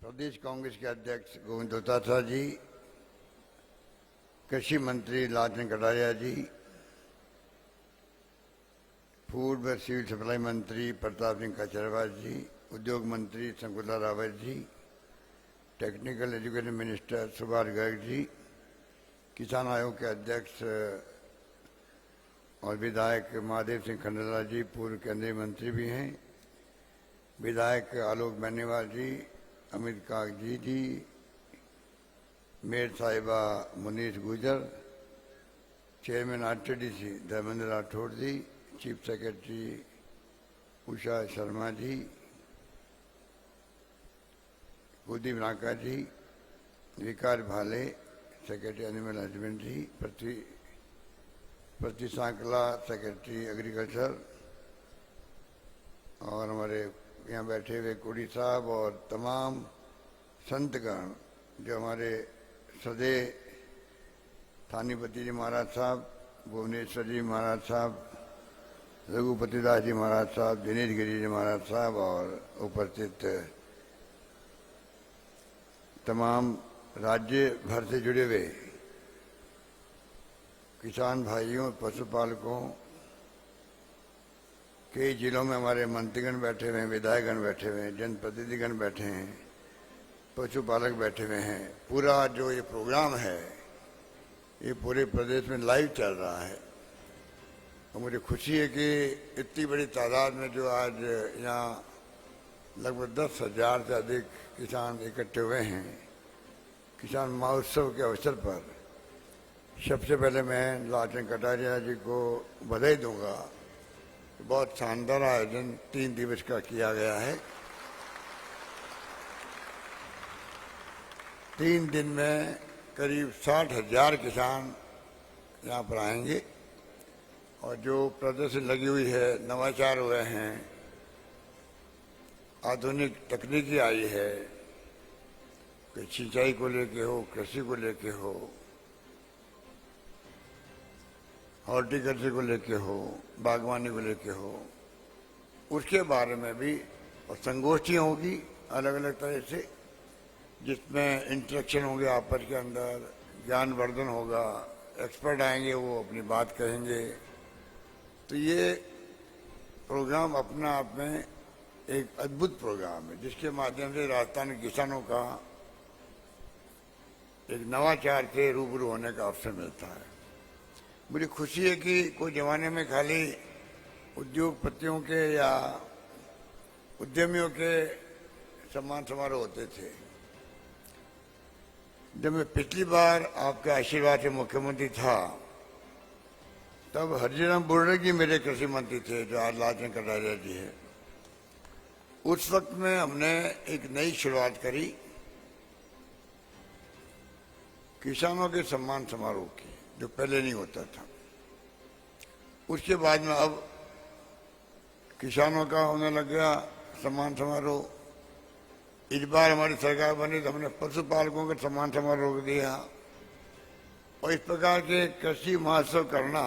प्रदेश कांग्रेस के अध्यक्ष गोविंद डोटासरा जी, कृषि मंत्री लालचंद कटारिया जी, फूड व सिविल सप्लाई मंत्री प्रताप सिंह खाचरियावास जी, उद्योग मंत्री Shakuntala Rawat ji, technical education minister Subhash Garg ji, किसान आयोग के अध्यक्ष और विधायक महादेव सिंह खंडेलवाल जी पूर्व केंद्रीय मंत्री भी हैं, विधायक आलोक बेनीवाल जी, अमित कागजी जी, मेयर साहिबा मुनीष गुजर, चेयरमैन आरटीडीसी धर्मेंद्र राठौड़ जी, चीफ सेक्रेटरी उषा शर्मा जी, कुलदीप नाका जी, विकास भाले सेक्रेटरी एनिमल हस्बेंड्री, प्रति सांकला सेक्रेटरी एग्रीकल्चर, और हमारे यहाँ बैठे हुए कोड़ी साहब और तमाम संतगण जो हमारे सदे थानीपति जी महाराज साहब, भुवनेश्वर जी महाराज साहब, रघुपति दास जी महाराज साहब, दिनेश गिरी जी महाराज साहब और उपस्थित तमाम राज्य भर से जुड़े हुए किसान भाइयों, पशुपालकों, कई जिलों में हमारे मंत्रीगण बैठे हुए हैं, विधायकगण बैठे हुए हैं, जनप्रतिनिधिगण बैठे हैं, पशुपालक बैठे हुए हैं। पूरा जो ये प्रोग्राम है ये पूरे प्रदेश में लाइव चल रहा है और मुझे खुशी है कि इतनी बड़ी तादाद में जो आज यहाँ लगभग 10,000 से अधिक किसान इकट्ठे हुए हैं किसान महोत्सव के अवसर पर। सबसे पहले मैं लालचंद कटारिया जी को बधाई दूंगा। बहुत शानदार आयोजन 3 दिवस का किया गया है। 3 दिन में करीब 60,000 किसान यहाँ पर आएंगे और जो प्रदर्शनी लगी हुई है, नवाचार हुए हैं, आधुनिक तकनीकी आई है, कि सिंचाई को लेके हो, कृषि को लेके हो, हॉर्टिकल्चर को लेके हो, बागवानी को लेके हो, उसके बारे में भी और संगोष्ठी होगी अलग अलग तरह से जिसमें इंटरेक्शन होंगे आपस के अंदर, ज्ञानवर्धन होगा, एक्सपर्ट आएंगे, वो अपनी बात कहेंगे। तो ये प्रोग्राम अपना आप में एक अद्भुत प्रोग्राम है जिसके माध्यम से राजस्थान के किसानों का एक नवाचार से रूबरू होने का अवसर मिलता है। मुझे खुशी है कि कोई जमाने में खाली उद्योगपतियों के या उद्यमियों के सम्मान समारोह होते थे। जब मैं पिछली बार आपके आशीर्वाद से मुख्यमंत्री था तब हरजीराम बुर्रे जी मेरे कृषि मंत्री थे जो आज लालचंद कटारिया जी है। उस वक्त में हमने एक नई शुरुआत करी किसानों के सम्मान समारोह की, जो पहले नहीं होता था। उसके बाद में अब किसानों का होने लग गया सम्मान समारोह। इस बार हमारी सरकार बनी तो हमने पशुपालकों का सम्मान समारोह रोक दिया और इस प्रकार के कृषि महोत्सव करना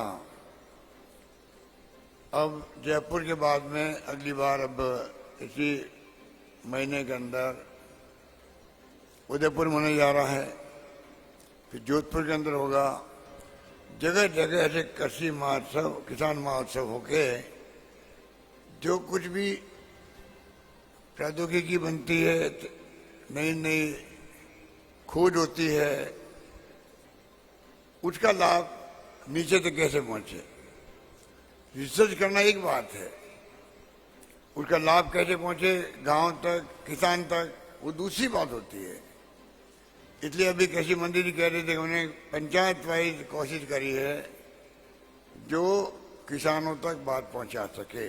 अब जयपुर के बाद में अगली बार अब इसी महीने के अंदर उदयपुर में होने जा रहा है, फिर जोधपुर के अंदर होगा। जगह जगह ऐसे कृषि महोत्सव, किसान महोत्सव होके जो कुछ भी प्रौद्योगिकी बनती है, नई नई खोज होती है, उसका लाभ नीचे तक कैसे पहुंचे। रिसर्च करना एक बात है, उसका लाभ कैसे पहुंचे गांव तक, किसान तक, वो दूसरी बात होती है। इसलिए अभी कृषि मंत्री जी कह रहे थे कि उन्हें पंचायत वाइज कोशिश करी है जो किसानों तक बात पहुंचा सके,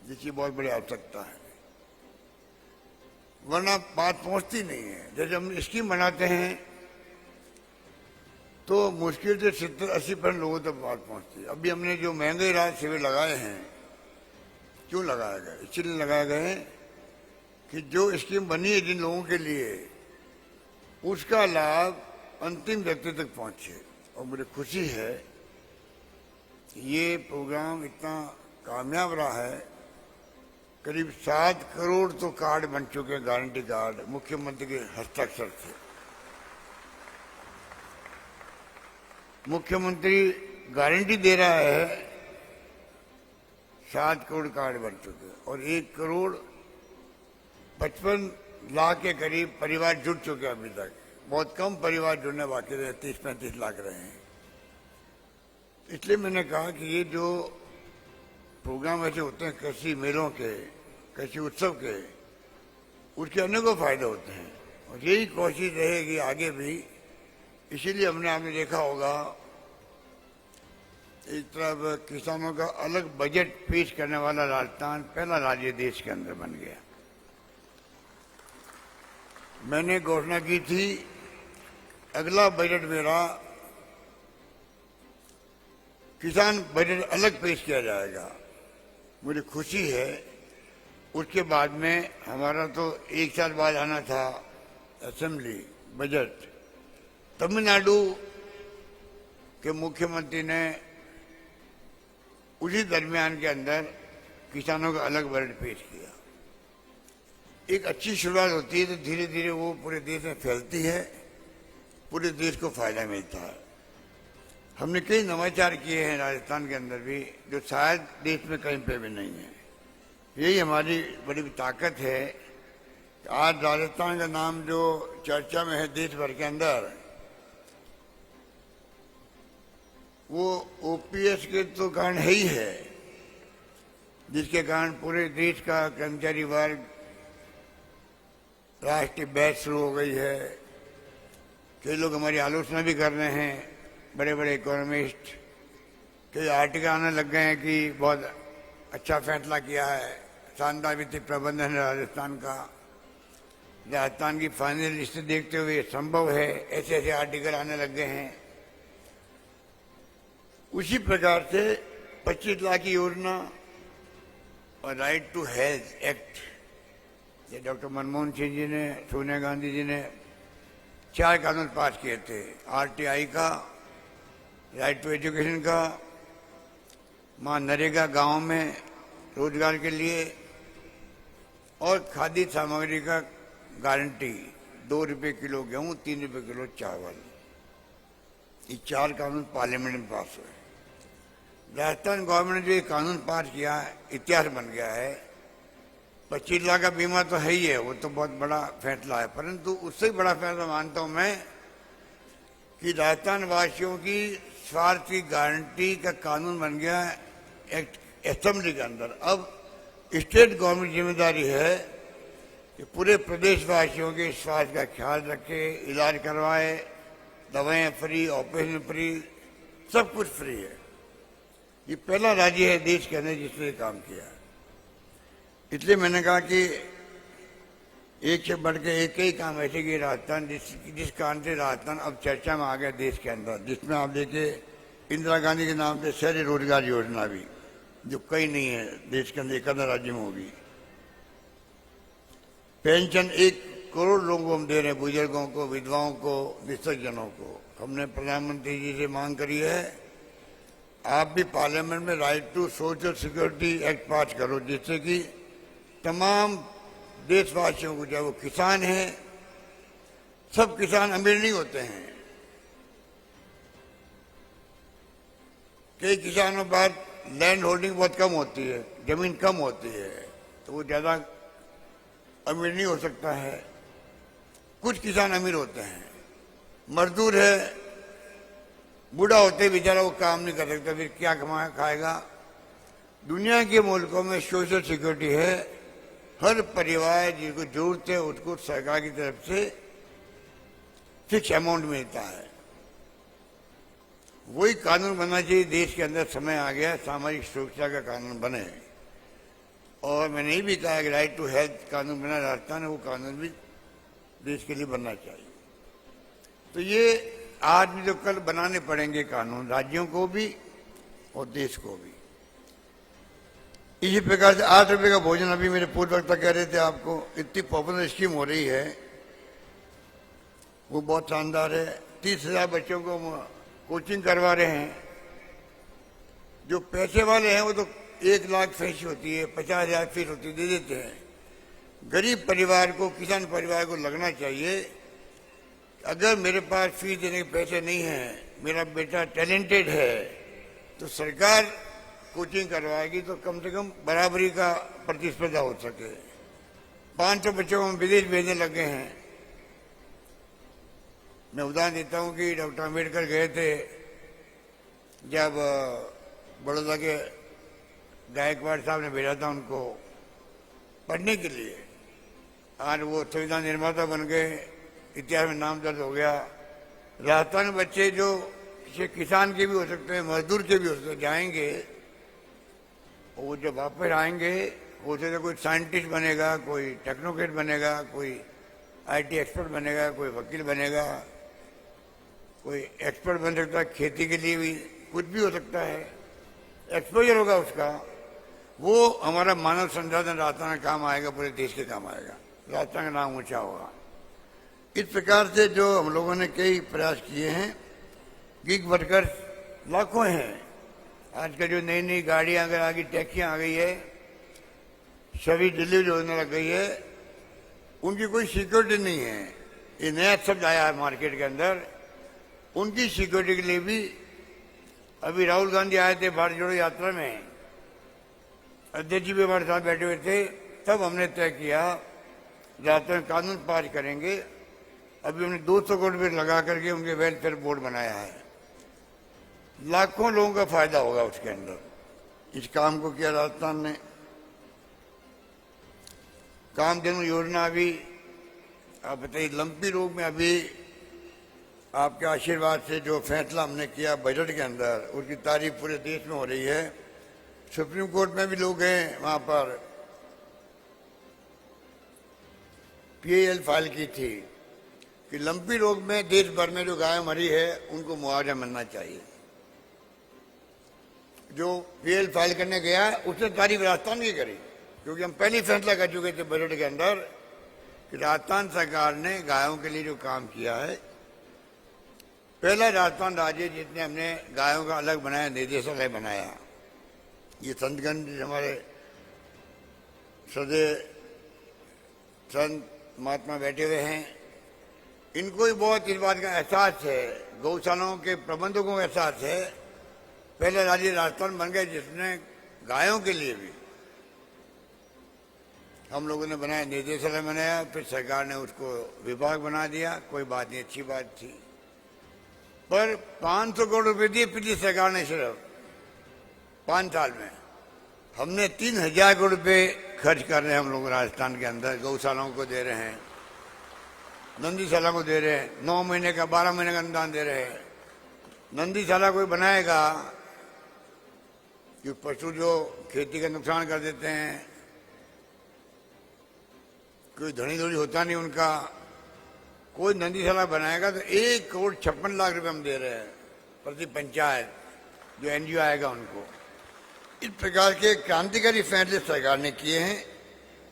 जिसकी बहुत बड़ी आवश्यकता है, वरना बात पहुंचती नहीं है। जैसे हम स्कीम बनाते हैं तो मुश्किल से 70-80% लोगों तक बात पहुंचती है। अभी हमने जो महंगे राहत शिविर लगाए हैं, क्यों लगाए गए? इसलिए लगाए गए कि जो स्कीम बनी है जिन लोगों के लिए, उसका लाभ अंतिम व्यक्ति तक पहुंचे। और मुझे खुशी है ये प्रोग्राम इतना कामयाब रहा है करीब 7 करोड़ तो कार्ड बन चुके हैं, गारंटी कार्ड मुख्यमंत्री के हस्ताक्षर से। मुख्यमंत्री गारंटी दे रहा है, 7 करोड़ कार्ड बन चुके हैं और 1 करोड़ 55 लाख के करीब परिवार जुड़ चुके हैं अभी तक। बहुत कम परिवार जुड़ने बाकी रहे, 30-35 लाख रहे हैं। इसलिए मैंने कहा कि ये जो प्रोग्राम ऐसे होते हैं कृषि मेलों के, कृषि उत्सव के, उसके अनेकों फायदे होते हैं और यही कोशिश रहेगी आगे भी। इसीलिए आपने देखा होगा, एक तरफ किसानों का अलग बजट पेश करने वाला राजस्थान पहला राज्य देश के अंदर बन गया। मैंने घोषणा की थी अगला बजट मेरा किसान बजट अलग पेश किया जाएगा। मुझे खुशी है, उसके बाद में हमारा तो 1 साल बाद आना था असेंबली बजट। तमिलनाडु के मुख्यमंत्री ने उसी दरमियान के अंदर किसानों का अलग बजट पेश किया। एक अच्छी शुरुआत होती है तो धीरे धीरे वो पूरे देश में फैलती है, पूरे देश को फायदा मिलता है। हमने कई नवाचार किए हैं राजस्थान के अंदर भी, जो शायद देश में कहीं पे भी नहीं है। यही हमारी बड़ी ताकत है। आज राजस्थान का नाम जो चर्चा में है देश भर के अंदर, वो ओपीएस के तो कारण है ही है, जिसके कारण पूरे देश का कर्मचारी वर्ग, राष्ट्रीय बैच शुरू हो गई है। कई लोग हमारी आलोचना भी कर रहे हैं, बड़े बड़े इकोनॉमिस्ट। कई आर्टिकल आने लग गए हैं कि बहुत अच्छा फैसला किया है, शानदार वित्तीय प्रबंधन है राजस्थान का, राजस्थान की फाइनल लिस्ट देखते हुए संभव है, ऐसे ऐसे आर्टिकल आने लग गए हैं। उसी प्रकार से 25 लाख की योजना और राइट टू हेल्थ एक्ट, ये डॉक्टर मनमोहन सिंह जी ने, सोनिया गांधी जी ने 4 कानून पास किए थे। आरटीआई का, राइट टू एजुकेशन का, नरेगा गांव में रोजगार के लिए, और खाद्य सामग्री का गारंटी, 2 रुपये किलो गेहूं, 3 रुपये किलो चावल। ये 4 कानून पार्लियामेंट में पास हुए। राजस्थान गवर्नमेंट ने जो ये कानून पास किया है, इतिहास बन गया है। 25 लाख का बीमा तो है ही है, वो तो बहुत बड़ा फैसला है, परंतु उससे बड़ा फैसला मानता हूं मैं कि राजस्थान वासियों की स्वास्थ्य की गारंटी का कानून बन गया है एक्ट असेंबली के अंदर। अब स्टेट गवर्नमेंट जिम्मेदारी है कि पूरे प्रदेशवासियों के स्वास्थ्य का ख्याल रखे, इलाज करवाए, दवाएं फ्री, ऑपरेशन फ्री, सब कुछ फ्री है। ये पहला राज्य है देश के अंदर जिसने काम किया है। इसलिए मैंने कहा कि एक से बढ़ के एक ही काम ऐसे किए राजस्थान, जिस कारण से राजस्थान अब चर्चा में आ गया देश के अंदर, जिसमें आप देखिए इंदिरा गांधी के नाम से शहरी रोजगार योजना भी, जो कहीं नहीं है देश के अंदर, एक अंदर राज्य में होगी। पेंशन 1 करोड़ लोगों को हम दे रहे हैं, बुजुर्गों को, विधवाओं को, विस्थजनों को। हमने प्रधानमंत्री जी से मांग करी है, आप भी पार्लियामेंट में right to social security act pass करो, जिससे कि तमाम देशवासियों को, चाहे वो किसान हैं, सब किसान अमीर नहीं होते हैं। कई किसानों के पास लैंड होल्डिंग बहुत कम होती है, जमीन कम होती है, तो वो ज्यादा अमीर नहीं हो सकता है। कुछ किसान अमीर होते हैं, मजदूर है, बूढ़ा होते बेचारा वो काम नहीं कर सकता, फिर क्या कमा खाएगा। दुनिया के मुल्कों में सोशल सिक्योरिटी है, हर परिवार जिसको जरूरत है उसको सरकार की तरफ से फिक्स अमाउंट मिलता है। वही कानून बनना चाहिए देश के अंदर। समय आ गया सामाजिक सुरक्षा का कानून बने। और मैंने ये भी कहा कि राइट टू हेल्थ कानून बना राजस्थान है, वो कानून भी देश के लिए बनना चाहिए। तो ये आज भी जो कल बनाने पड़ेंगे कानून, राज्यों को भी और देश को भी। इसी प्रकार से 8 रुपये का भोजन, अभी मेरे पूर्व वक्ता कह रहे थे आपको, इतनी पॉपुलर स्कीम हो रही है, वो बहुत शानदार है। 30,000 बच्चों को कोचिंग करवा रहे हैं। जो पैसे वाले हैं वो तो 1 लाख फीस होती है, 50,000 फीस होती है, दे देते हैं। गरीब परिवार को, किसान परिवार को लगना चाहिए, अगर मेरे पास फीस देने के पैसे नहीं हैं, मेरा बेटा टैलेंटेड है, तो सरकार कोचिंग करवाएगी तो कम से कम बराबरी का प्रतिस्पर्धा हो सके। 500 बच्चों को हम विदेश भेजने लगे हैं। मैं उदाहरण देता हूं कि डॉक्टर अम्बेडकर गए थे जब बड़ौदा के गायकवाड़ साहब ने भेजा था उनको पढ़ने के लिए। आज वो संविधान निर्माता बन गए, इतिहास में नाम दर्ज हो गया। राजस्थान में बच्चे जो किसान के भी हो सकते हैं, मजदूर के भी हो सकते हैं, जाएंगे, वो जब वापस आएंगे वो तो कोई साइंटिस्ट बनेगा, कोई टेक्नोक्रेट बनेगा, कोई IT एक्सपर्ट बनेगा, कोई वकील बनेगा, कोई एक्सपर्ट बन सकता है, खेती के लिए भी कुछ भी हो सकता है, एक्सपोजर होगा उसका। वो हमारा मानव संसाधन राजस्थान में काम आएगा, पूरे देश के काम आएगा, राजस्थान का नाम ऊंचा होगा। इस प्रकार से जो हम लोगों ने कई प्रयास किए हैं, गिग वर्कर्स लाखों हैं। आजकल जो नई नई गाड़ियां अगर आ गई, टैक्सियां आ गई है, सभी डिलीवरी होने लग गई है, उनकी कोई सिक्योरिटी नहीं है। ये नया शब्द आया है मार्केट के अंदर। उनकी सिक्योरिटी के लिए भी अभी राहुल गांधी आए थे भारत जोड़ो यात्रा में, अध्यक्ष जी भी हमारे साथ बैठे हुए थे, तब हमने तय किया राजस्थान में कानून पास करेंगे। अभी हमने 200 करोड़ रुपये लगा करके उनके वेलफेयर बोर्ड बनाया है, लाखों लोगों का फायदा होगा उसके अंदर। इस काम को किया राजस्थान ने। कामधेनु योजना अभी आप बताइए, लंपी रोग में अभी आपके आशीर्वाद से जो फैसला हमने किया बजट के अंदर, उसकी तारीफ पूरे देश में हो रही है। सुप्रीम कोर्ट में भी लोग हैं, वहां पर PIL फाइल की थी कि लंपी रोग में देश भर में जो गाय मरी है उनको मुआवजा मिलना चाहिए। जो PIL फाइल करने गया उसने तारीफ राजस्थान की करी, क्योंकि हम पहले फैसला कर चुके थे बजट के अंदर कि राजस्थान सरकार ने गायों के लिए जो काम किया है, पहला राजस्थान राज्य जिसने हमने गायों का अलग बनाया, निदेशालय बनाया। ये संतगण हमारे सदे संत महात्मा बैठे हुए हैं, इनको भी बहुत इस बात का एहसास है, गौशालाओं के प्रबंधकों को एहसास है। पहले राज्य राजस्थान बन गए जिसने गायों के लिए भी हम लोगों ने बनाया, निदेशालय बनाया, फिर सरकार ने उसको विभाग बना दिया। कोई बात नहीं, अच्छी बात थी। पर 500 करोड़ रुपए दिए पिछली सरकार ने, सिर्फ 5 साल में। हमने 3,000 करोड़ रुपए खर्च कर रहे हैं हम लोग राजस्थान के अंदर, गौशालाओं को दे रहे हैं, नंदीशाला को दे रहे हैं, 9 महीने का 12 महीने का अनुदान दे रहे हैं। नंदीशाला कोई बनाएगा कि पशु जो खेती का नुकसान कर देते हैं, कोई धनी धोनी होता नहीं उनका, कोई नंदीशाला बनाएगा तो 1,56,00,000 रुपए हम दे रहे हैं प्रति पंचायत, जो NGO आएगा उनको। इस प्रकार के क्रांतिकारी फैसले सरकार ने किए हैं।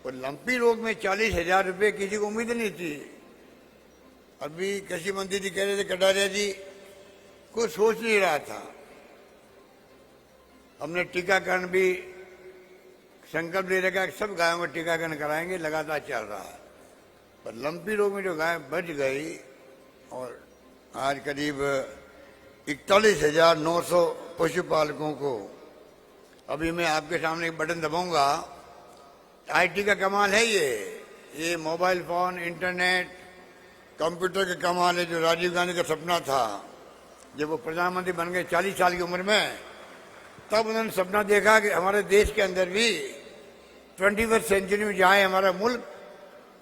और लंपी रोग में 40,000 रुपये किसी को उम्मीद नहीं थी। अभी कृषि मंत्री जी कह रहे थे, कटारिया जी, कोई सोच नहीं रहा था। हमने टीकाकरण भी संकल्प ले रखा, सब गायों में टीकाकरण कराएंगे, लगातार चल रहा है। पर लंपी रोग में जो गाय बच गई, और आज करीब 41,900 पशुपालकों को, अभी मैं आपके सामने एक बटन दबाऊंगा, IT का कमाल है ये मोबाइल फोन, इंटरनेट, कंप्यूटर का कमाल है। जो राजीव गांधी का सपना था, जब वो प्रधानमंत्री बन गए 40 साल की उम्र में, तब उन्होंने सपना देखा कि हमारे देश के अंदर भी 21वीं सेंचुरी में जाए हमारा मुल्क,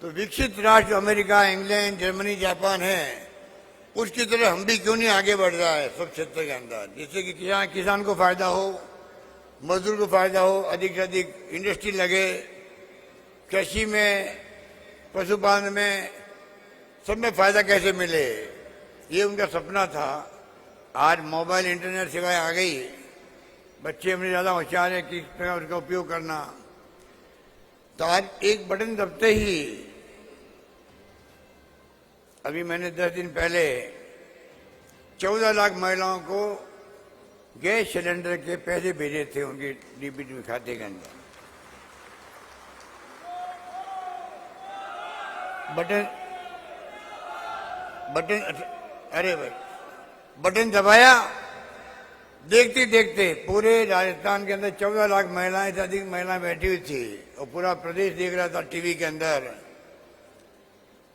तो विकसित राष्ट्र अमेरिका, इंग्लैंड, जर्मनी, जापान है, उसकी तरह हम भी क्यों नहीं आगे बढ़ रहा है सब क्षेत्र के अंदर, जिससे कि किसान को फायदा हो, मजदूर को फायदा हो, अधिक से अधिक इंडस्ट्री लगे, कृषि में, पशुपालन में, सब में फायदा कैसे मिले, ये उनका सपना था। आज मोबाइल इंटरनेट सेवाएं आ गई, बच्चे हमने ज़्यादा होशियार है किस प्रकार उसका उपयोग करना। तो आज एक बटन दबते ही, अभी मैंने 10 दिन पहले 14 लाख महिलाओं को गैस सिलेंडर के पैसे भेजे थे उनके डीबीटी में खाते के अंदर। बटन बटन अरे भाई बटन दबाया, देखते देखते पूरे राजस्थान के अंदर 14 लाख महिलाएं से अधिक महिलाएं बैठी हुई थी और पूरा प्रदेश देख रहा था टीवी के अंदर।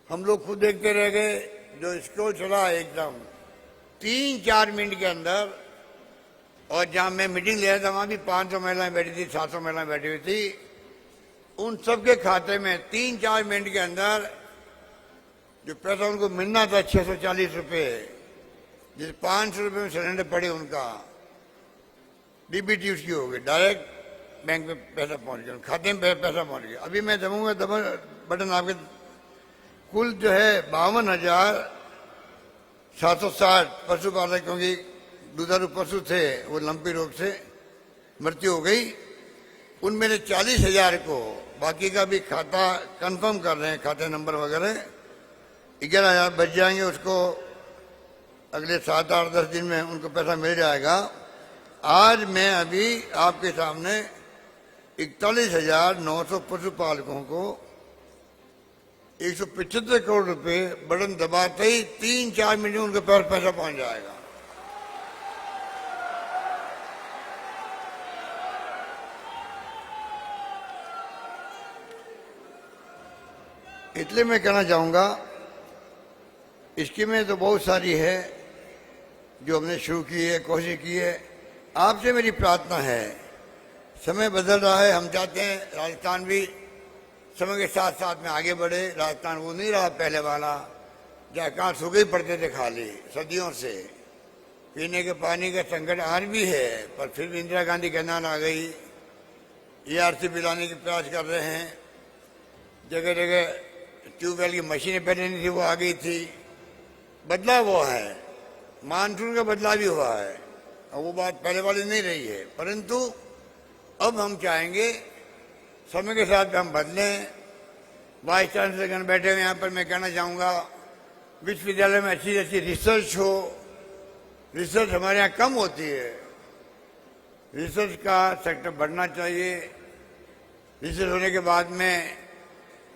हम लोग खुद देखते रह गए। जो स्क्रॉल चला एकदम 3-4 मिनट के अंदर, और जहां मैं मीटिंग ले रहा था वहां भी 500 महिलाएं बैठी थी, 700 महिलाएं बैठी हुई थी। उन सबके खाते में 3-4 मिनट के अंदर जो पैसा उनको मिलना था 640 रुपये, जिस 500 रुपये में सिलेंडर पड़े उनका डीबीटी उसकी हो गई, डायरेक्ट बैंक में पैसा पहुंच गया, खाते में पैसा पहुंच गया। अभी मैं दबाऊंगा बटन, आपके कुल जो है 52,760 पशुपालक, क्योंकि दुधारू पशु थे वो लंपी रोग से मृत्यु हो गई। उनमें से 40,000 को, बाकी का भी खाता कंफर्म कर रहे हैं, खाते नंबर वगैरह 11,000 बच जाएंगे। उसको अगले 7-8-10 दिन में उनको पैसा मिल जाएगा। आज मैं अभी आपके सामने 41,900 पशुपालकों को 175 करोड़ रुपए बटन दबाते ही 3-4 मिनट में उनके पास पैसा पहुंच जाएगा। इसलिए मैं कहना चाहूंगा, स्कीमें तो बहुत सारी है जो हमने शुरू की है, कोशिश की है। आपसे मेरी प्रार्थना है, समय बदल रहा है, हम चाहते हैं राजस्थान भी समय के साथ साथ में आगे बढ़े। राजस्थान वो नहीं रहा पहले वाला, जहाँ कहाँ सूखे पड़ते थे खाली सदियों से। पीने के पानी का संकट आज भी है, पर फिर भी इंदिरा गांधी के नाम आ गई, ERC पिलाने की प्रयास कर रहे हैं। जगह जगह ट्यूबवेल की मशीनें पहले नहीं थी, वो आ गई थी। बदलाव वो है, मानसून का बदलाव भी हुआ है, और वो बात पहले वाली नहीं रही है। परंतु अब हम चाहेंगे समय के साथ हम बदलें। वाइस चांसलर बैठे हुए यहाँ पर, मैं कहना चाहूँगा विश्वविद्यालय में अच्छी अच्छी रिसर्च हो। रिसर्च हमारे यहाँ कम होती है, रिसर्च का सेक्टर बढ़ना चाहिए। रिसर्च होने के बाद में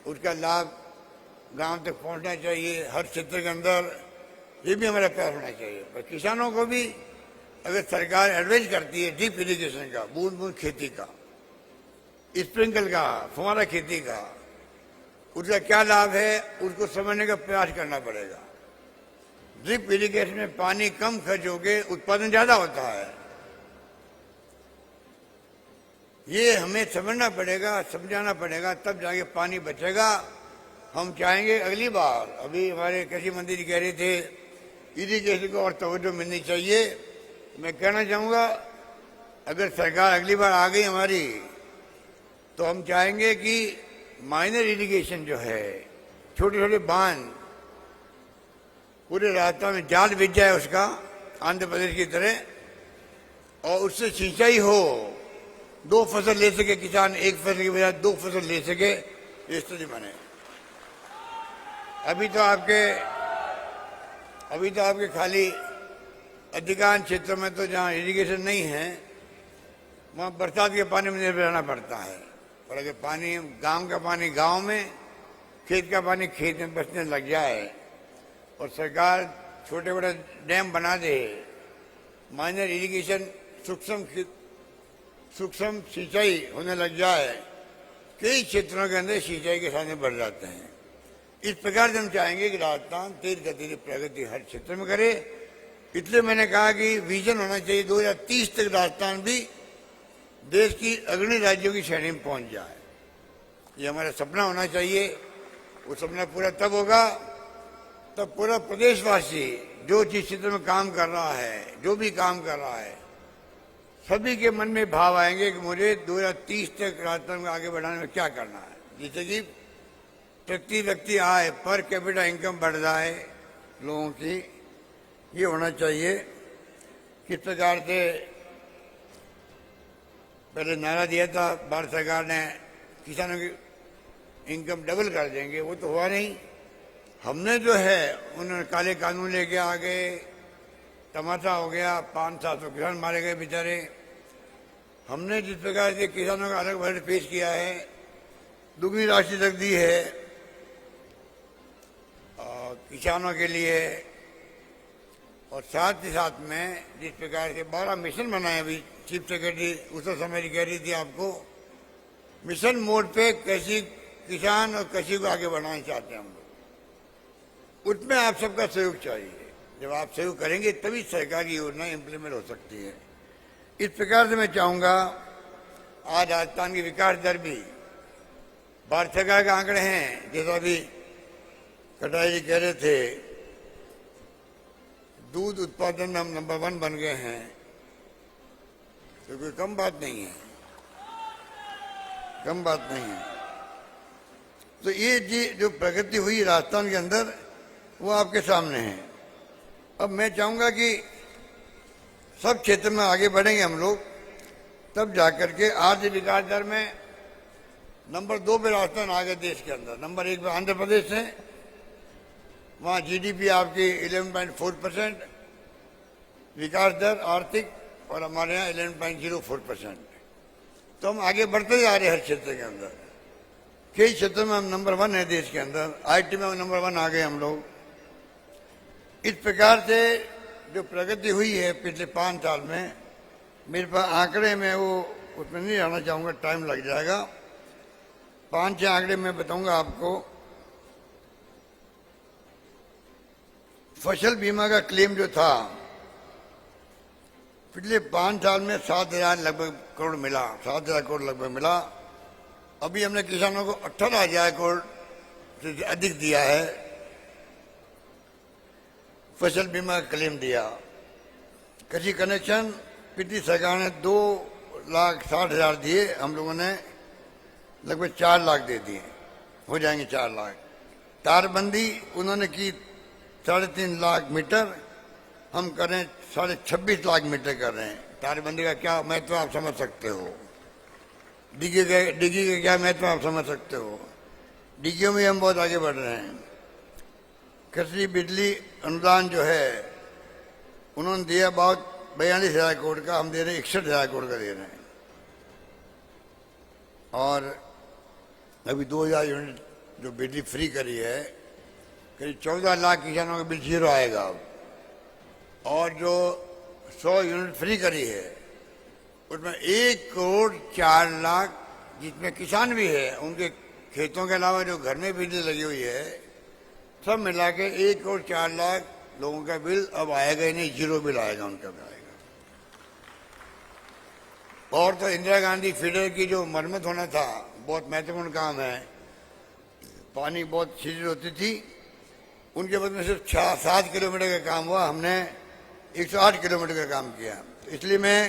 उसका लाभ गांव तक पहुंचना चाहिए, हर क्षेत्र के अंदर। ये भी हमारा प्रयास होना चाहिए। पर किसानों को भी अगर सरकार एडवाइस करती है ड्रिप इरिगेशन का, बूंद बूंद खेती का, स्प्रिंकल का, फुहारा खेती का, उसका क्या लाभ है उसको समझने का प्रयास करना पड़ेगा। ड्रिप इरिगेशन में पानी कम खर्च होके उत्पादन ज्यादा होता है, ये हमें समझना पड़ेगा, समझाना पड़ेगा, तब जाके पानी बचेगा। हम चाहेंगे अगली बार, अभी हमारे कृषि मंत्री जी कह रहे थे इरिगेशन को और तवज्जो मिलनी चाहिए। मैं कहना चाहूँगा अगर सरकार अगली बार आ गई हमारी, तो हम चाहेंगे कि माइनर इरिगेशन जो है, छोटे छोटे बांध पूरे राजस्थान में जाल बिछ जाए उसका, आंध्र प्रदेश की तरह, और उससे सिंचाई हो, 2 फसल ले सके किसान, एक फसल की बजाय 2 फसल ले सके, इस तरह बने। अभी तो आपके खाली अधिकांश क्षेत्रों में तो जहाँ इरिगेशन नहीं है वहाँ बरसात के पानी में निर्भर रहना पड़ता है। और अगर पानी, गांव का पानी गांव में, खेत का पानी खेत में बचने लग जाए, और सरकार छोटे बड़े डैम बना दे, माइनर इरिगेशन, सूक्ष्म सिंचाई होने लग जाए, कई क्षेत्रों के अंदर सिंचाई के साधन बढ़ जाते हैं। इस प्रकार से हम चाहेंगे कि राजस्थान तेज गति की प्रगति हर क्षेत्र में करे। इसलिए मैंने कहा कि विजन होना चाहिए 2030 तक राजस्थान भी देश की अग्रणी राज्यों की श्रेणी में पहुंच जाए। ये हमारा सपना होना चाहिए। वो सपना पूरा तब होगा तब पूरा प्रदेशवासी जो जिस क्षेत्र में काम कर रहा है, जो भी काम कर रहा है, सभी के मन में भाव आएंगे कि मुझे 2030 तक राजस्थान को आगे बढ़ाने में क्या करना है। जिससे कि प्रति व्यक्ति आय, पर कैपिटा इनकम बढ़ जाए लोगों की, ये होना चाहिए। किस प्रकार से पहले नारा दिया था भारत सरकार ने, किसानों की इनकम डबल कर देंगे, वो तो हुआ नहीं। हमने जो है उन्होंने काले कानून लेके आ गए, तमाशा हो गया, 500-700 किसान मारे गए बेचारे। हमने जिस प्रकार से किसानों का अलग बजट पेश किया है, दुगनी राशि तक दी है किसानों के लिए, और साथ ही साथ में जिस प्रकार से 12 मिशन बनाए, अभी चीफ सेक्रेटरी उस समय कह रही थी आपको, मिशन मोड पे कृषि किसान और कृषि को आगे बढ़ाना चाहते हैं हम लोग। उसमें आप सबका सहयोग चाहिए। जब आप सहयोग करेंगे तभी सरकारी योजना इम्प्लीमेंट हो सकती है। इस प्रकार से मैं चाहूंगा, आज राजस्थान की विकास दर भी भारत सरकार के आंकड़े हैं, जैसा भी कटाई जी कह रहे थे, दूध उत्पादन में हम नंबर 1 बन गए हैं, तो कोई कम बात नहीं है, कम बात नहीं है। तो ये जो प्रगति हुई राजस्थान के अंदर, वो आपके सामने है। अब मैं चाहूंगा कि सब क्षेत्र में आगे बढ़ेंगे हम लोग, तब जाकर के आज विकास दर में नंबर 2 पे राजस्थान आ गए देश के अंदर। नंबर 1 पे आंध्र प्रदेश है, वहाँ जीडीपी आपकी 11.4% विकास दर आर्थिक, और हमारे यहाँ 11.04%। तो हम आगे बढ़ते जा रहे हैं हर क्षेत्र के अंदर। कई क्षेत्रों में हम नंबर 1 है देश के अंदर। आईटी में नंबर 1 आ गए हम लोग। इस प्रकार से जो प्रगति हुई है पिछले 5 साल में, मेरे पास आंकड़े में वो उसमें नहीं रहना चाहूँगा, टाइम लग जाएगा। 5-6 आंकड़े मैं बताऊंगा आपको। फसल बीमा का क्लेम जो था पिछले 5 साल में 7,000 लगभग करोड़ मिला, 7,000 करोड़ लगभग मिला। अभी हमने किसानों को 18,000 करोड़ से अधिक दिया है, फसल बीमा का क्लेम दिया। कृषि कनेक्शन पिछली सरकार ने 2,60,000 दिए, हम लोगों ने लगभग 4 लाख दे दिए, हो जाएंगे 4 लाख। तारबंदी उन्होंने की 3.5 लाख मीटर, हम करें 26.5 लाख मीटर कर रहे हैं। तारबंदी का क्या महत्व आप समझ सकते हो, डिगी का क्या महत्व आप समझ सकते हो। डिगियों में हम बहुत आगे बढ़ रहे हैं। कृषि बिजली अनुदान जो है उन्होंने दिया बहुत 42,000 करोड़ का, हम दे रहे हैं 61,000 करोड़ का दे रहे हैं। और अभी 2,000 यूनिट जो बिजली फ्री करी है, करीब 14 लाख किसानों का बिल जीरो आएगा अब। और जो 100 यूनिट फ्री करी है उसमें 1,04,00,000 जिसमें किसान भी है, उनके खेतों के अलावा जो घर में बिजली लगी हुई है, सब मिला के 1,04,00,000 लोगों का बिल अब आएगा ही नहीं, जीरो बिल आएगा उनका भी आएगा। और तो इंदिरा गांधी फीडर की जो मरम्मत होना था, बहुत महत्वपूर्ण काम है। पानी बहुत सीरीज होती थी, उनके बदले में सिर्फ 7 किलोमीटर का काम हुआ, हमने 108 किलोमीटर का काम किया। इसलिए मैं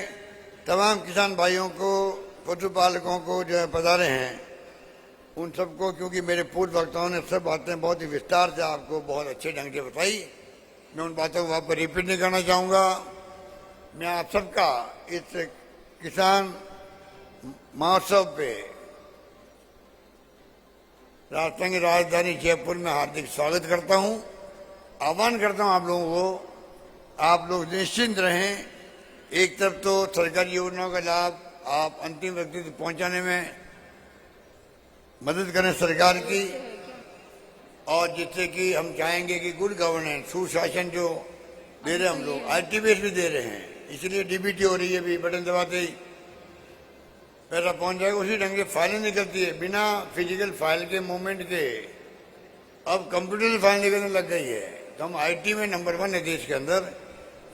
तमाम किसान भाइयों को, पशुपालकों को जो है पधारे हैं, उन सबको, क्योंकि मेरे पूर्व वक्ताओं ने सब बातें बहुत ही विस्तार से आपको बहुत अच्छे ढंग से बताई, मैं उन बातों को आप पर रिपीट नहीं करना चाहूँगा। मैं आप सबका इस किसान महोत्सव पे राजस्थान की राजधानी जयपुर में हार्दिक स्वागत करता हूँ। आह्वान करता हूँ आप लोगों को, आप लोग निश्चिंत रहें। एक तरफ तो सरकारी योजनाओं का लाभ आप अंतिम व्यक्ति तक पहुँचाने में मदद करें सरकार की, और जिससे कि हम चाहेंगे कि गुड गवर्नेंस, सुशासन जो दे रहे हैं हम लोग, आरटीपीएस भी दे रहे हैं, इसलिए डीबीटी हो रही है, भी बटन दबाते ही पैसा पहुंच जाएगा। उसी ढंग से फाइलें निकलती है, बिना फिजिकल फाइल के मूवमेंट के अब कंप्यूटर फाइल निकलने लग गई है। तो हम आईटी में नंबर 1 है देश के अंदर,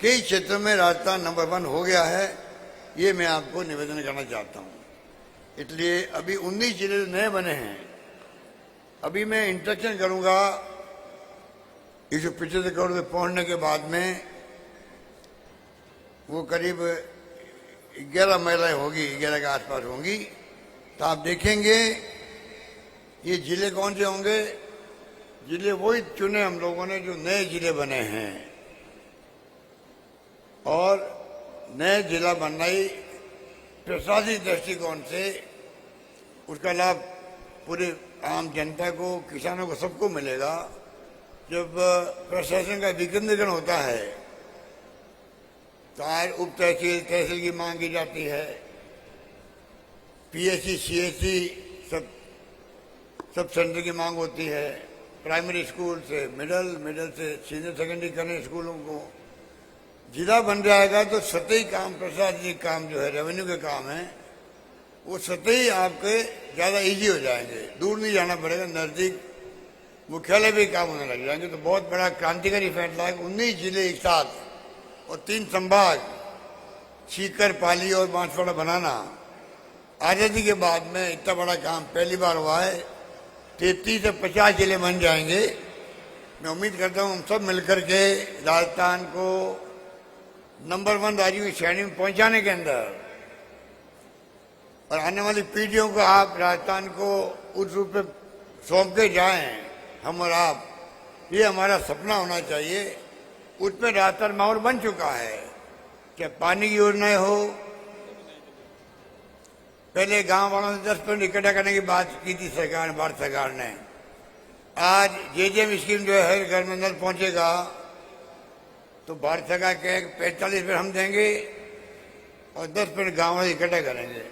कई क्षेत्रों में राजस्थान नंबर 1 हो गया है। ये मैं आपको निवेदन करना चाहता हूँ। इसलिए अभी 19 जिले नए बने हैं। अभी मैं इंस्ट्रक्शन करूंगा 175 करोड़ पे पहुंचने के बाद में, वो करीब 11 महिलाएं होगी, 11 के आसपास होंगी। तो आप देखेंगे ये जिले कौन से होंगे। जिले वही चुने हम लोगों ने जो नए जिले बने हैं, और नए जिला बनाई प्रशासनिक दृष्टिकोण से उसका लाभ पूरे आम जनता को, किसानों को, सबको मिलेगा। जब प्रशासन का विकेंद्रीकरण होता है तो आज उप तहसील तहसील की मांग की जाती है, पीएचसी सीएचसी सब सेंटर की मांग होती है, प्राइमरी स्कूल से मिडिल से सीनियर सेकेंडरी करने स्कूलों को। जिला बन जाएगा तो सतही काम, प्रशासनिक काम जो है, रेवेन्यू के काम है, वो सतही आपके ज़्यादा इजी हो जाएंगे, दूर नहीं जाना पड़ेगा, नज़दीक मुख्यालय भी काम होने लग जाएंगे। तो बहुत बड़ा क्रांतिकारी फैसला है। 19 जिले एक साथ और 3 संभाग, सीकर, पाली और बांसवाड़ा बनाना आज़ादी के बाद में इतना बड़ा काम पहली बार हुआ है। 33 से 50 जिले बन जाएंगे। मैं उम्मीद करता हूँ हम सब मिलकर के राजस्थान को नंबर 1 राज्यों की श्रेणी में पहुंचाने के अंदर, और आने वाली पीढ़ियों को आप राजस्थान को उस रूप में सौंप के जाएं, हम और आप, ये हमारा सपना होना चाहिए। उसमें राजस्थान माहौल बन चुका है। क्या पानी की योजनाएं हो, पहले गांव वालों से 10% इकट्ठा करने की बात की थी सरकार, भारत सरकार ने। आज जेजेएम स्कीम जो है हर घर में नल पहुंचेगा, तो भारत सरकार कहे 45% हम देंगे और 10% गाँव वाले इकट्ठा करेंगे।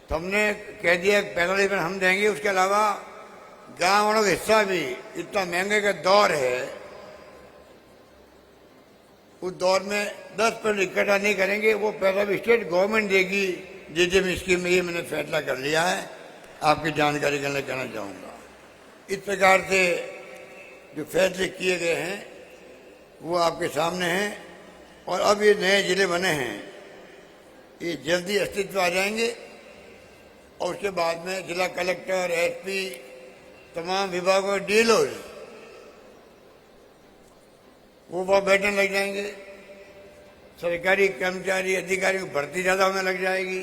तो हमने कह दिया 45% हम देंगे, उसके अलावा गाँव वालों का हिस्सा भी। इतना महंगे का दौर है, उस दौर में 10% इकट्ठा नहीं करेंगे, वो पैसा भी स्टेट गवर्नमेंट देगी जेजेएम स्कीम में। ये मैंने फैसला कर लिया है, आपकी जानकारी के लिए कहना चाहूँगा। इस प्रकार से जो फैसले किए गए हैं वो आपके सामने हैं। और अब ये नए जिले बने हैं, ये जल्दी अस्तित्व आ जाएंगे। और उसके बाद में जिला कलेक्टर, एसपी, तमाम विभागों के डीएलओ वो वहाँ बैठने लग जाएंगे। सरकारी कर्मचारी अधिकारियों की भर्ती ज़्यादा होने लग जाएगी,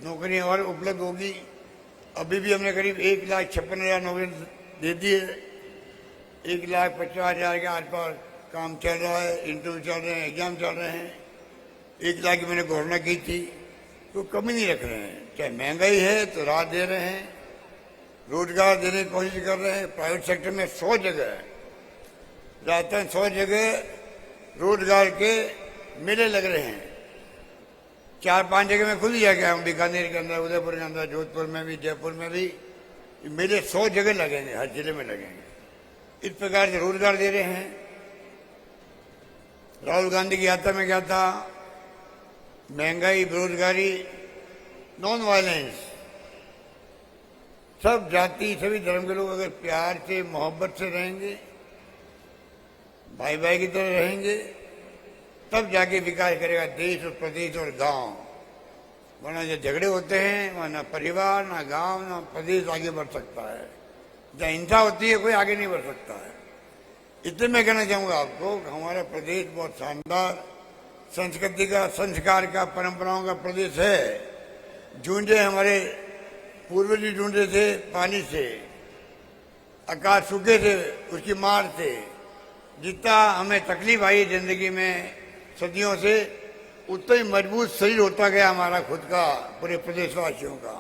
नौकरियां और उपलब्ध होगी। अभी भी हमने करीब 1,56,000 नौकरी दे दी है। 1,50,000 के आसपास काम चल रहा है, इंटरव्यू चल रहे हैं, एग्जाम चल रहे हैं। 1 लाख की मैंने घोषणा की थी, तो कमी नहीं रख रहे हैं। चाहे महंगाई है तो राहत दे रहे हैं, रोजगार देने की कोशिश कर रहे हैं। प्राइवेट सेक्टर में 100 जगह, राजस्थान 100 जगह रोजगार के मेले लग रहे हैं। 4-5 जगह में खुद ही जाके हम, बीकानेर के अंदर, उदयपुर के अंदर, जोधपुर में भी, जयपुर में भी मेले 100 जगह लगेंगे, हर जिले में लगेंगे। इस प्रकार से रोजगार दे रहे हैं। राहुल गांधी की यात्रा में क्या था? महंगाई, बेरोजगारी, नॉन वायलेंस। सब जाति, सभी धर्म के लोग अगर प्यार से, मोहब्बत से रहेंगे, भाई भाई की तरह रहेंगे, तब जाके विकास करेगा देश और प्रदेश और गांव। वरना जो झगड़े होते हैं, वहाँ ना परिवार, ना गांव, ना प्रदेश आगे बढ़ सकता है। जहाँ हिंसा होती है, कोई आगे नहीं बढ़ सकता है। इतने मैं कहना चाहूँगा आपको कि हमारा प्रदेश बहुत शानदार संस्कृति का, संस्कार का, परंपराओं का प्रदेश है। जूझे हमारे पूर्वज जूझे थे पानी से, आकाश सूखे थे उसकी मार से। जितना हमें तकलीफ आई जिंदगी में सदियों से, उतना ही मजबूत शरीर होता गया हमारा खुद का, पूरे प्रदेशवासियों का।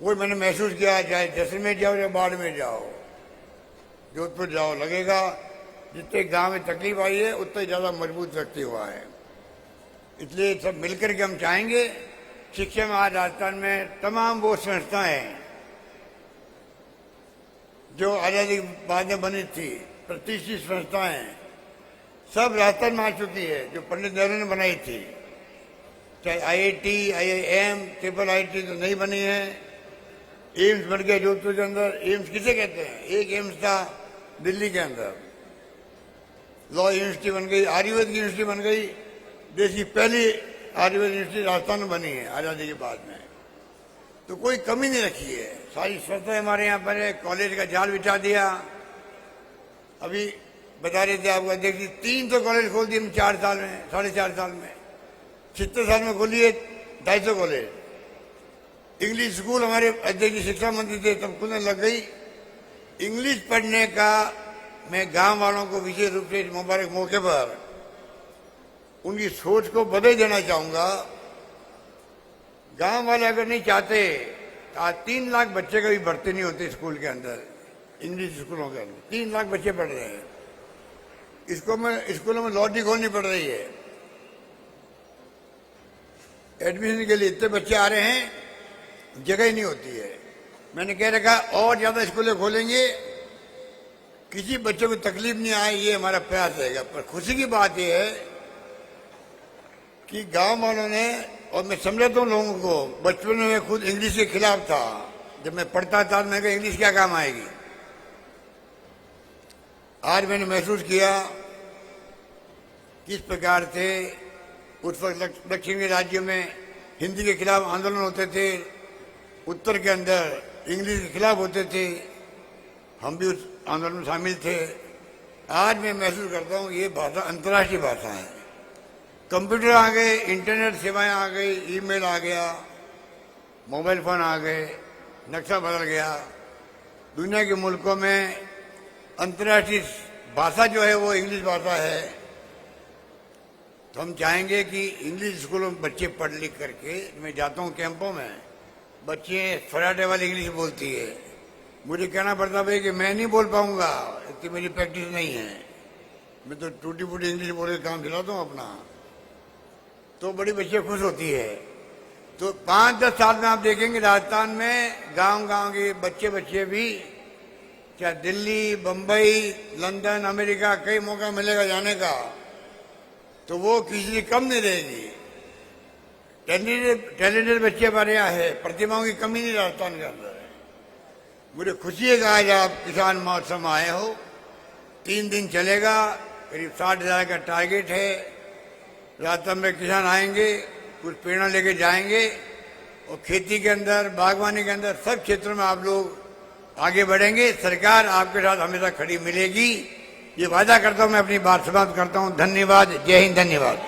वो मैंने महसूस किया, चाहे जैसलमेर जाओ या बाड़मेर जाओ, जोधपुर जाओ, लगेगा जितने गांव में तकलीफ आई है उतना ही ज़्यादा मजबूत व्यक्ति हुआ है। इसलिए सब मिलकर के हम चाहेंगे शिक्षा में आज राजस्थान में तमाम वो संस्थाएं जो आज़ादी के बाद में बनी थी, प्रतिष्ठित संस्थाएं, सब राजस्थान में आ चुकी है, जो पंडित नेहरू ने बनाई थी। चाहे आईआईटी, आईआईएम, ट्रिपल आईटी तो नहीं बनी है। एम्स बन गया जोधपुर के अंदर। एम्स किसे कहते हैं? एक एम्स था दिल्ली के अंदर। लॉ यूनिवर्सिटी बन गई, आयुर्वेद की यूनिवर्सिटी बन गई। देश की पहली आयुर्वेद यूनिवर्सिटी राजस्थान में बनी है आज़ादी के बाद में। तो कोई कमी नहीं रखी है, सारी संस्थाएं हमारे यहाँ पर है। कॉलेज का जाल बिछा दिया। अभी बता रहे थे आपको अध्यक्ष जी, 3 तो कॉलेज खोल दिए 4 साल में, 4.5 साल में। 70 साल में खोली है 250 कॉलेज। इंग्लिश स्कूल हमारे अध्यक्ष जी शिक्षा मंत्री थे तब खुलने लग गई। इंग्लिश पढ़ने का मैं गांव वालों को विशेष रूप से इस मुबारक मौके पर उनकी सोच को बदल देना चाहूंगा। गांव वाले अगर नहीं चाहते तो आज 3 लाख बच्चे कभी भर्ती नहीं होते स्कूल के अंदर, इंग्लिश स्कूलों के अंदर 3 लाख बच्चे पढ़ रहे हैं। स्कूलों में लॉटरी खोलनी पड़ रही है। एडमिशन के लिए इतने बच्चे आ रहे हैं, जगह ही नहीं होती है। मैंने कह रखा और ज्यादा स्कूलें खोलेंगे, किसी बच्चे को तकलीफ नहीं आए, ये हमारा प्रयास रहेगा। पर खुशी की बात यह है कि गांव वालों ने, और मैं समझाता हूँ लोगों को, बचपन में मैं खुद इंग्लिश के खिलाफ था। जब मैं पढ़ता था मैं कहा इंग्लिश क्या काम आएगी। आज मैंने महसूस किया किस प्रकार से उस वक्त दक्षिण के राज्यों में हिंदी के खिलाफ आंदोलन होते थे, उत्तर के अंदर इंग्लिश के खिलाफ होते थे, हम भी उस आंदोलन में शामिल थे। आज मैं महसूस करता हूँ ये भाषा अंतर्राष्ट्रीय भाषा है। कंप्यूटर आ गए, इंटरनेट सेवाएं आ गई, ईमेल आ गया, मोबाइल फोन आ गए, नक्शा बदल गया। दुनिया के मुल्कों में अंतर्राष्ट्रीय भाषा जो है वो इंग्लिश भाषा है। तो हम चाहेंगे कि इंग्लिश स्कूलों में बच्चे पढ़ लिख करके, मैं जाता हूँ कैंपों में, बच्चे फराटे वाली इंग्लिश बोलती है, मुझे कहना पड़ता भाई कि मैं नहीं बोल पाऊंगा, इतनी मेरी प्रैक्टिस नहीं है, मैं तो टूटी फूटी इंग्लिश बोल के काम चलाता हूँ अपना। तो बड़ी बच्चे खुश होती है। तो 5-10 साल में आप देखेंगे राजस्थान में गांव-गांव के बच्चे भी, चाहे दिल्ली, बंबई, लंदन, अमेरिका, कई मौका मिलेगा जाने का, तो वो किसी से कम नहीं रहेगी। टैलेंटेड बच्चे हमारे यहाँ है, प्रतिभाओं की कमी नहीं राजस्थान के अंदर है। मुझे खुशी है कि आज आप किसान महोत्सव में आए हो। 3 दिन चलेगा, करीब 60,000 का टारगेट है। राजस्थान में किसान आएंगे, कुछ प्रेरणा लेके जाएंगे, और खेती के अंदर, बागवानी के अंदर, सब क्षेत्रों में आप लोग आगे बढ़ेंगे। सरकार आपके साथ हमेशा खड़ी मिलेगी, ये वादा करता हूं। मैं अपनी बात समाप्त करता हूं। धन्यवाद। जय हिंद। धन्यवाद।